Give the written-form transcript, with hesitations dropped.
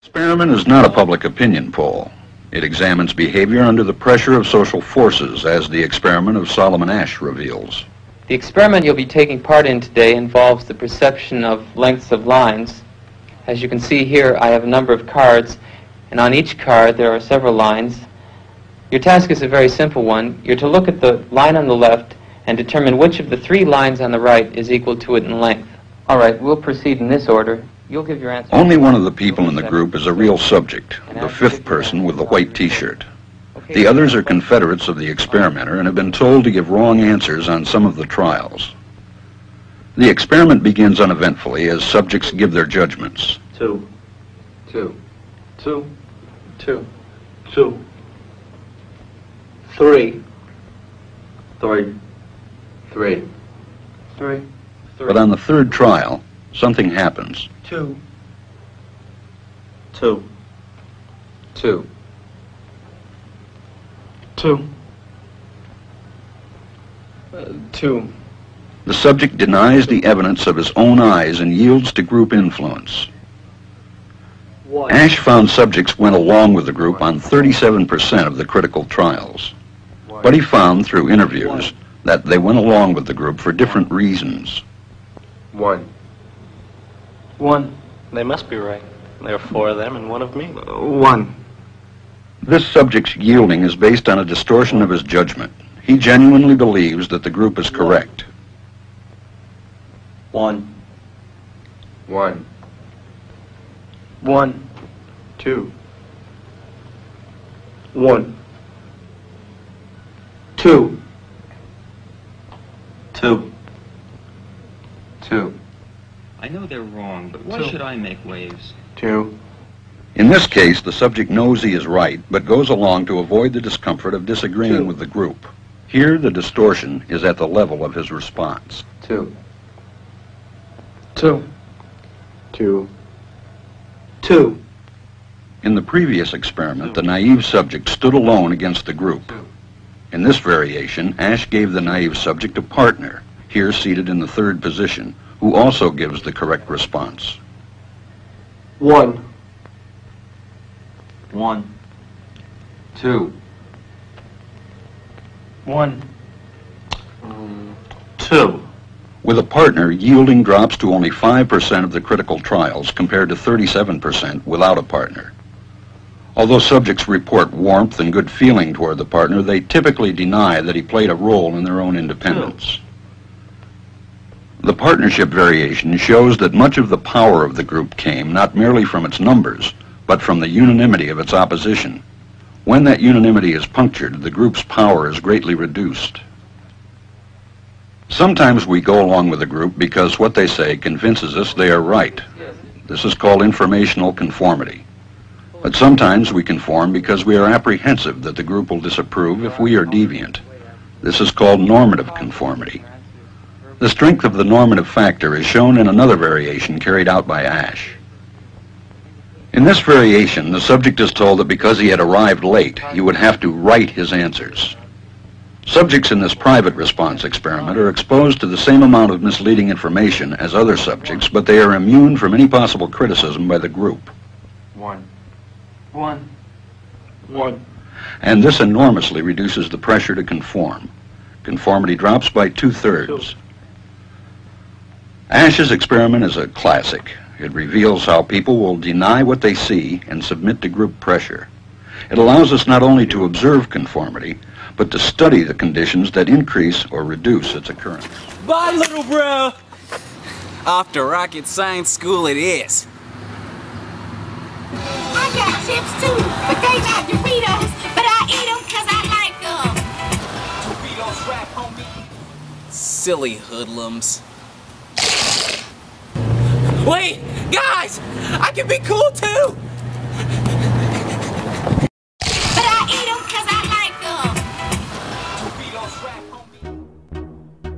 Experiment is not a public opinion poll. It examines behavior under the pressure of social forces, as the experiment of Solomon Asch reveals. The experiment you'll be taking part in today involves the perception of lengths of lines. As you can see here, I have a number of cards, and on each card there are several lines. Your task is a very simple one. You're to look at the line on the left and determine which of the three lines on the right is equal to it in length. All right, we'll proceed in this order. You'll give your answer. Only one of the people in the group is a real subject, the fifth person with the white t-shirt. The others are confederates of the experimenter and have been told to give wrong answers on some of the trials. The experiment begins uneventfully as subjects give their judgments. Two. Two. Two. Two. Two. Three. Three. Three. Three. But on the third trial, something happens. Two. Two. Two. Two. Two. The subject denies the evidence of his own eyes and yields to group influence. One. Asch found subjects went along with the group on 37% of the critical trials. But he found through interviews that they went along with the group for different reasons. One. One. They must be right. There are four of them and one of me. One. This subject's yielding is based on a distortion of his judgment. He genuinely believes that the group is correct. One. One. One. Two. One. Two. Two. Two. I know they're wrong, but why should I make waves? Two. In this case, the subject knows he is right, but goes along to avoid the discomfort of disagreeing with the group. Here, the distortion is at the level of his response. Two. Two. Two. Two. In the previous experiment, the naive subject stood alone against the group. In this variation, Asch gave the naive subject a partner, here seated in the third position, who also gives the correct response. One. One. Two. One. Two. With a partner, yielding drops to only 5% of the critical trials compared to 37% without a partner. Although subjects report warmth and good feeling toward the partner, they typically deny that he played a role in their own independence. The partnership variation shows that much of the power of the group came not merely from its numbers, but from the unanimity of its opposition. When that unanimity is punctured, the group's power is greatly reduced. Sometimes we go along with the group because what they say convinces us they are right. This is called informational conformity. But sometimes we conform because we are apprehensive that the group will disapprove if we are deviant. This is called normative conformity. The strength of the normative factor is shown in another variation carried out by Asch. In this variation, the subject is told that because he had arrived late, he would have to write his answers. Subjects in this private response experiment are exposed to the same amount of misleading information as other subjects, but they are immune from any possible criticism by the group. One. One. One. And this enormously reduces the pressure to conform. Conformity drops by 2/3. Asch's experiment is a classic. It reveals how people will deny what they see and submit to group pressure. It allows us not only to observe conformity, but to study the conditions that increase or reduce its occurrence. Bye, little bro! Off to rocket science school it is. I got chips too, but they not Doritos, but I eat them 'cause I like them. Doritos rap, homie. Silly hoodlums. Wait, guys! I can be cool too! But I eat them 'cause I like them. Doritos rap, homie.